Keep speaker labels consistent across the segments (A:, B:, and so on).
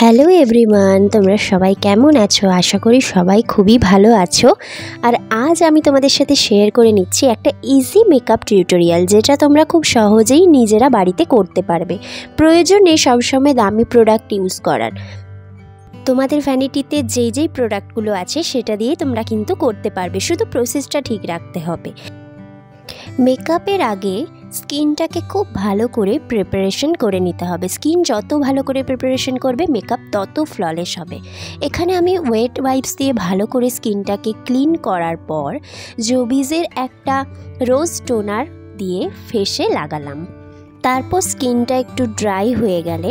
A: Hello everyone, তোমরা সবাই কেমন আছো? আশা করি সবাই খুবই ভালো আছো। আর আজ আমি তোমাদের সাথে শেয়ার করে নিচ্ছি একটা ইজি মেকআপ টিউটোরিয়াল, যেটা তোমরা খুব সহজেই নিজেরা বাড়িতে করতে পারবে। প্রয়োজন নেই সবসময় দামি প্রোডাক্ট ইউজ করার। তোমাদের ভ্যানিটিতে যেই প্রোডাক্টগুলো আছে সেটা দিয়ে তোমরা কিন্তু করতে পারবে, শুধু প্রসেসটা ঠিক রাখতে হবে। মেকআপের আগে স্কিনটাকে খুব ভালো করে প্রিপারেশন করে নিতে হবে। স্কিন যত ভালো করে প্রিপারেশন করবে মেকআপ তত ফ্ললেস হবে। এখানে আমি ওয়েট ওয়াইপস দিয়ে ভালো করে স্কিনটাকে ক্লিন করার পর জোবিজের একটা রোজ টোনার দিয়ে ফেসে লাগালাম। তারপর স্কিনটা একটু ড্রাই হয়ে গেলে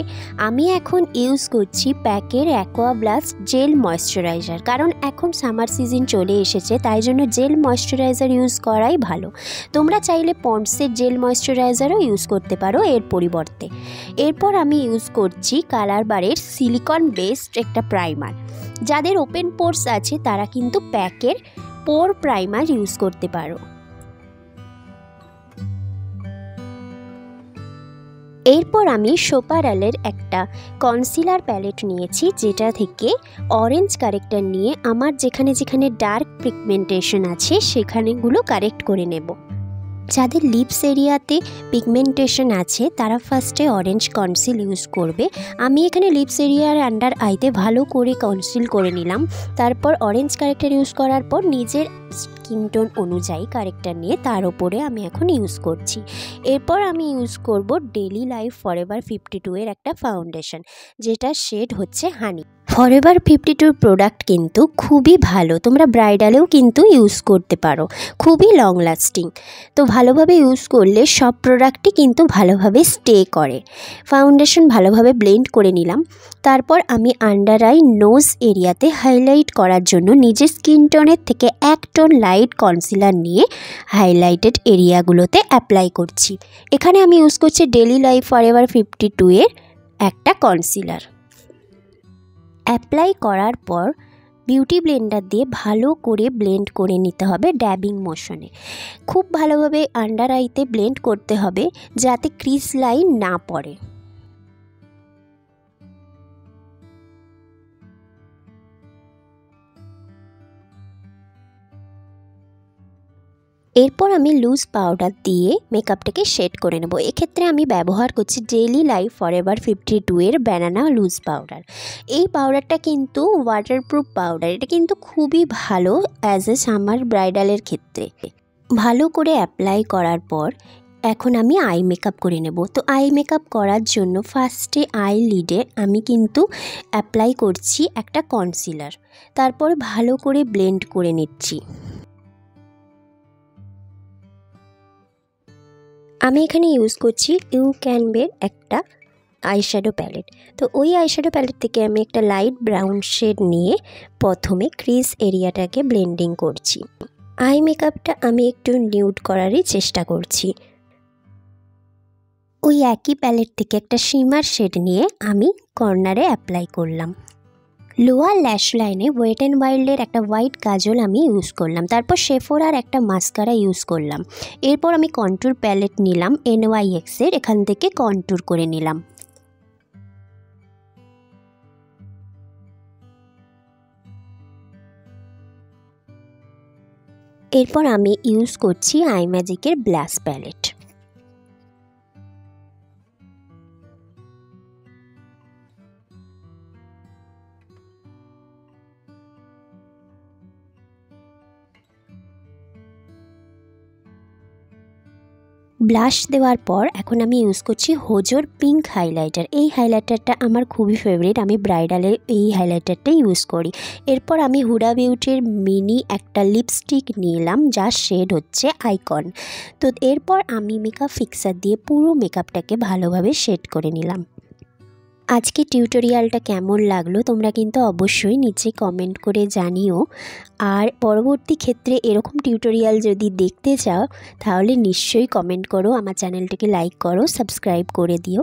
A: আমি এখন ইউজ করছি প্যাকের অ্যাকোয়া ব্লাস্ট জেল ময়েশ্চারাইজার, কারণ এখন সামার সিজন চলে এসেছে, তাই জন্য জেল ময়েশ্চারাইজার ইউজ করাই ভালো। তোমরা চাইলে পন্ডসের জেল ময়েশ্চারাইজারও ইউজ করতে পারো এর পরিবর্তে। এরপর আমি ইউজ করছি কালার বারের সিলিকন বেসড একটা প্রাইমার। যাদের ওপেন পোরস আছে তারা কিন্তু প্যাকের পোর প্রাইমার ইউজ করতে পারো। এরপর আমি সোপারালের একটা কনসিলার প্যালেট নিয়েছি, যেটা থেকে অরেঞ্জ কারেক্টার নিয়ে আমার যেখানে যেখানে ডার্ক পিগমেন্টেশন আছে সেখানেগুলো কারেক্ট করে নেব। যাদের লিপস এরিয়াতে পিগমেন্টেশন আছে তারা ফার্স্টে অরেঞ্জ কনসিল ইউজ করবে। আমি এখানে লিপস এরিয়ার আন্ডার আইতে ভালো করে কনসিল করে নিলাম। তারপর অরেঞ্জ কারেক্টার ইউজ করার পর নিজের স্কিন টোন অনুযায়ী কারেক্টার নিয়ে তার ওপরে আমি এখন ইউজ করছি। এরপর আমি ইউজ করব ডেলি লাইফ ফরএভার 52 এর একটা ফাউন্ডেশন, যেটা শেড হচ্ছে হানি। ফরএভার 52 প্রোডাক্ট কিন্তু খুবই ভালো, তোমরা ব্রাইডালেও কিন্তু ইউজ করতে পারো, খুবই লং লাস্টিং। তো ভালোভাবে ইউজ করলে সব প্রোডাক্টই কিন্তু ভালোভাবে স্টে করে। ফাউন্ডেশন ভালোভাবে ব্লেন্ড করে নিলাম। তারপর আমি আন্ডার আই নোজ এরিয়াতে হাইলাইট করার জন্য নিজের স্কিন টোনের থেকে এক টোন লাইট কনসিলার নিয়ে হাইলাইটেড এরিয়াগুলোতে অ্যাপ্লাই করছি। এখানে আমি ইউজ করছি ডেলি লাইফ ফরএভার 52 এর একটা কনসিলার। অ্যাপ্লাই করার পর বিউটি ব্লেন্ডার দিয়ে ভালো করে ব্লেন্ড করে নিতে হবে ড্যাবিং মোশনে। খুব ভালোভাবে আন্ডার আইতে ব্লেন্ড করতে হবে যাতে ক্রিজ লাইন না পড়ে। এরপর আমি লুজ পাউডার দিয়ে মেকআপটাকে শেড করে নেব। এক্ষেত্রে আমি ব্যবহার করছি ডেলি লাইফ ফরএভার 52 এর ব্যানানা লুজ পাউডার। এই পাউডারটা কিন্তু ওয়াটারপ্রুফ পাউডার, এটা কিন্তু খুবই ভালো অ্যাজ এ সামার ব্রাইডালের ক্ষেত্রে। ভালো করে অ্যাপ্লাই করার পর এখন আমি আই মেকআপ করে নেব। তো আই মেকআপ করার জন্য ফার্স্টে আই লিডে আমি কিন্তু অ্যাপ্লাই করছি একটা কনসিলার, তারপর ভালো করে ব্লেন্ড করে নিচ্ছি। আমি এখানে ইউজ করছি ইউক্যানবের একটা আইশ্যাডো প্যালেট। তো ওই আইশ্যাডো প্যালেট থেকে আমি একটা লাইট ব্রাউন শেড নিয়ে প্রথমে ক্রিজ এরিয়াটাকে ব্লেন্ডিং করছি। আই মেকআপটা আমি একটু নিউড করারই চেষ্টা করছি। ওই একই প্যালেট থেকে একটা শিমার শেড নিয়ে আমি কর্নারে অ্যাপ্লাই করলাম। লোয়ার ল্যাশ লাইনে ওয়েট অ্যান্ড ওয়াইল্ডের একটা হোয়াইট কাজল আমি ইউজ করলাম। তারপর শেফোরার একটা মাস্কারা ইউজ করলাম। এরপর আমি কন্ট্যুর প্যালেট নিলাম NYX এর, এখান থেকে কন্ট্যুর করে নিলাম। এরপর আমি ইউজ করছি আই ম্যাজিকের ব্লাশ প্যালেট। ব্লাশ দেওয়ার পর এখন আমি ইউজ করছি হোজোর পিঙ্ক হাইলাইটার। এই হাইলাইটারটা আমার খুবই ফেভারিট, আমি ব্রাইডালে এই হাইলাইটারটা ইউজ করি। এরপর আমি হুডা বিউটির মিনি একটা লিপস্টিক নিলাম, যার শেড হচ্ছে আইকন। তো এরপর আমি মেকআপ ফিক্সার দিয়ে পুরো মেকআপটাকে ভালোভাবে শেড করে নিলাম। আজকে টিউটোরিয়ালটা কেমন লাগলো তোমরা কিন্তু অবশ্যই নিচে কমেন্ট করে জানিও। আর পরবর্তী ক্ষেত্রে এরকম টিউটোরিয়াল যদি দেখতে চাও তাহলে নিশ্চয়ই কমেন্ট করো, আমার চ্যানেলটাকে লাইক করো, সাবস্ক্রাইব করে দিও।